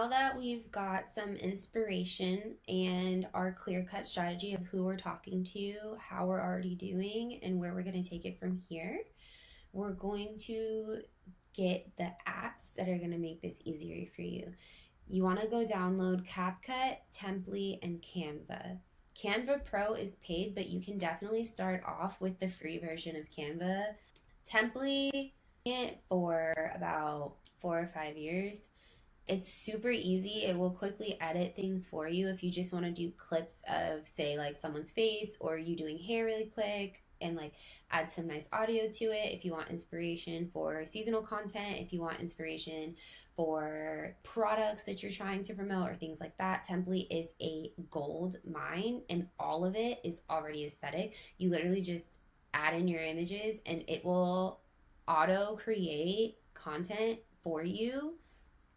now that we've got some inspiration and our clear-cut strategy of who we're talking to, how we're already doing, and where we're going to take it from here, we're going to get the apps that are going to make this easier for you. You want to go download CapCut, Temply, and Canva. Canva Pro is paid, but you can definitely start off with the free version of Canva. Temply, for about 4 or 5 years. It's super easy. It will quickly edit things for you if you just want to do clips of, say, like someone's face or you doing hair really quick and like add some nice audio to it. If you want inspiration for seasonal content, if you want inspiration for products that you're trying to promote or things like that, Template is a gold mine and all of it is already aesthetic. You literally just add in your images and it will auto create content for you,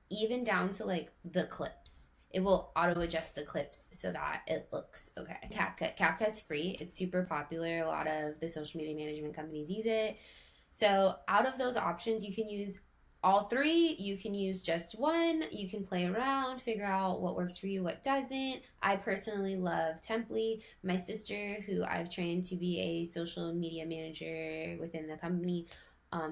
even down to like the clips. It will auto adjust the clips so that it looks okay. CapCut's free. It's super popular. A lot of the social media management companies use it. So out of those options, you can use all three. You can use just one. You can play around, figure out what works for you, what doesn't. I personally love Temply. My sister, who I've trained to be a social media manager within the company,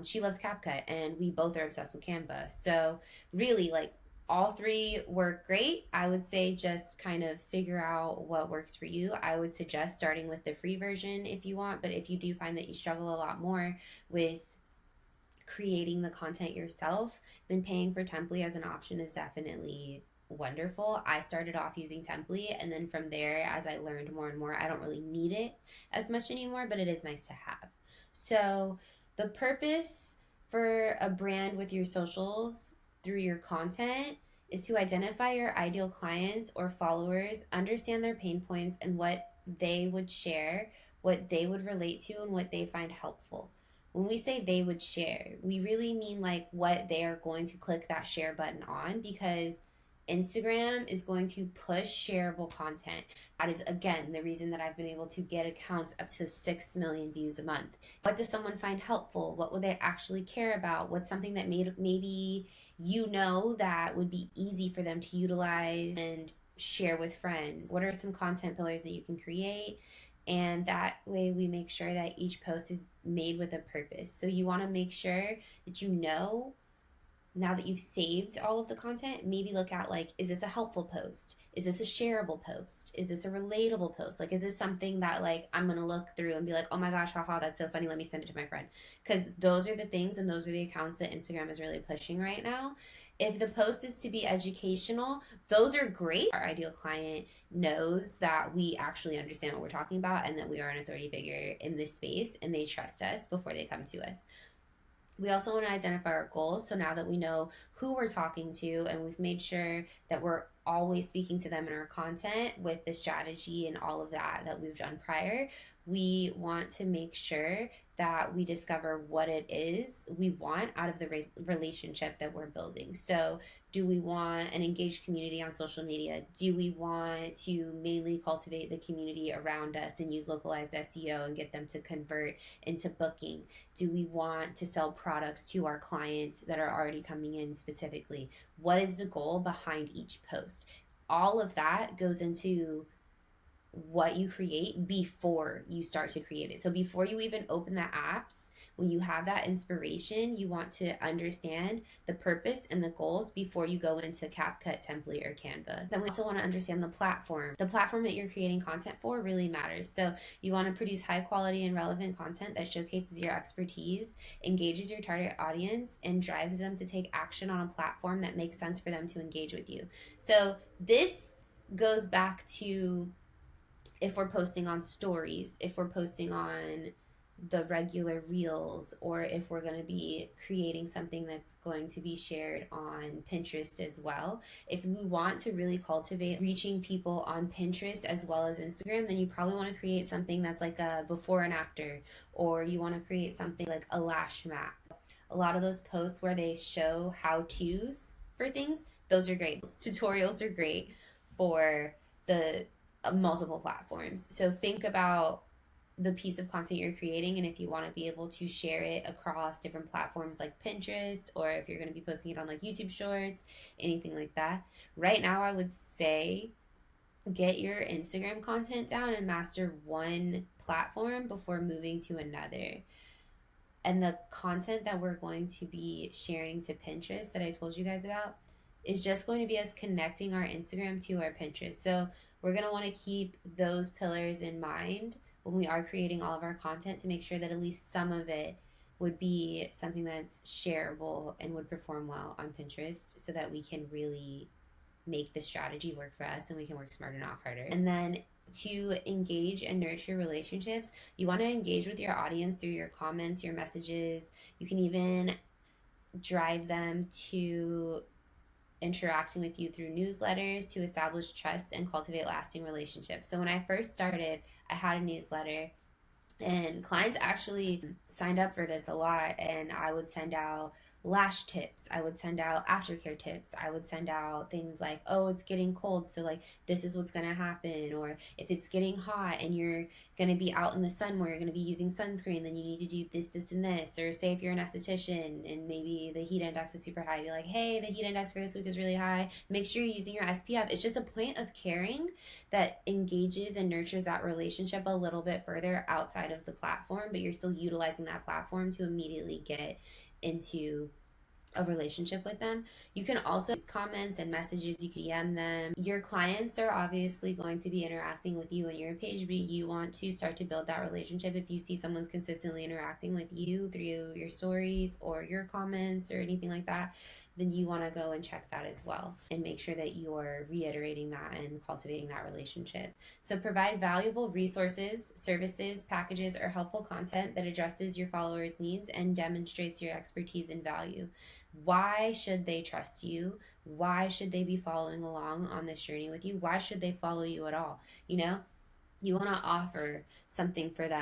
she loves CapCut, and we both are obsessed with Canva. So really, like, all three work great. I would say just kind of figure out what works for you. I would suggest starting with the free version if you want, but if you do find that you struggle a lot more with creating the content yourself, then paying for Temply as an option is definitely wonderful. I started off using Temply, and then from there, as I learned more and more, I don't really need it as much anymore, but it is nice to have. So the purpose for a brand with your socials through your content is to identify your ideal clients or followers, understand their pain points and what they would share, what they would relate to, and what they find helpful. When we say they would share, we really mean like what they are going to click that share button on, because Instagram is going to push shareable content. That is, again, the reason that I've been able to get accounts up to 6 million views a month. What does someone find helpful? What would they actually care about? What's something that maybe you know that would be easy for them to utilize and share with friends? What are some content pillars that you can create? And that way we make sure that each post is made with a purpose. So you want to make sure that you know, now that you've saved all of the content, maybe look at like, is this a helpful post? Is this a shareable post? Is this a relatable post? Like, is this something that like I'm going to look through and be like, oh my gosh, haha, that's so funny. Let me send it to my friend. Because those are the things and those are the accounts that Instagram is really pushing right now. If the post is to be educational, those are great. Our ideal client knows that we actually understand what we're talking about and that we are an authority figure in this space and they trust us before they come to us. We also want to identify our goals. So now that we know who we're talking to and we've made sure that we're always speaking to them in our content with the strategy and all of that we've done prior, we want to make sure that we discover what it is we want out of the relationship that we're building. So do we want an engaged community on social media? Do we want to mainly cultivate the community around us and use localized SEO and get them to convert into booking? Do we want to sell products to our clients that are already coming in specifically? What is the goal behind each post? All of that goes into what you create before you start to create it. So before you even open the apps, when you have that inspiration, you want to understand the purpose and the goals before you go into CapCut, Template, or Canva. Then we also want to understand the platform. The platform that you're creating content for really matters. So you want to produce high quality and relevant content that showcases your expertise, engages your target audience, and drives them to take action on a platform that makes sense for them to engage with you. So this goes back to if we're posting on stories, if we're posting on the regular reels, or if we're going to be creating something that's going to be shared on Pinterest as well. If we want to really cultivate reaching people on Pinterest as well as Instagram, then you probably want to create something that's like a before and after, or you want to create something like a lash map. A lot of those posts where they show how-tos for things, those are great. Tutorials are great for the multiple platforms. So think about the piece of content you're creating, and if you want to be able to share it across different platforms like Pinterest, or if you're going to be posting it on like YouTube Shorts, anything like that. Right now, I would say get your Instagram content down and master one platform before moving to another. And the content that we're going to be sharing to Pinterest that I told you guys about is just going to be us connecting our Instagram to our Pinterest. So we're going to want to keep those pillars in mind when we are creating all of our content, to make sure that at least some of it would be something that's shareable and would perform well on Pinterest, so that we can really make the strategy work for us and we can work smarter, not harder. And then to engage and nurture relationships, you want to engage with your audience through your comments, your messages. You can even drive them to interacting with you through newsletters to establish trust and cultivate lasting relationships. So when I first started, I had a newsletter, and clients actually signed up for this a lot, and I would send out lash tips, I would send out aftercare tips, I would send out things like, oh, it's getting cold, so like this is what's going to happen, or if it's getting hot and you're going to be out in the sun more, you're going to be using sunscreen, then you need to do this and this. Or say if you're an esthetician and maybe the heat index is super high, be like, hey, the heat index for this week is really high, make sure you're using your SPF. It's just a point of caring that engages and nurtures that relationship a little bit further outside of the platform, but you're still utilizing that platform to immediately get into a relationship with them. You can also use comments and messages, you can DM them. Your clients are obviously going to be interacting with you and your page, but you want to start to build that relationship. If you see someone's consistently interacting with you through your stories or your comments or anything like that, then you want to go and check that as well and make sure that you're reiterating that and cultivating that relationship. So provide valuable resources, services, packages, or helpful content that addresses your followers' needs and demonstrates your expertise and value. Why should they trust you? Why should they be following along on this journey with you? Why should they follow you at all? You know, you want to offer something for them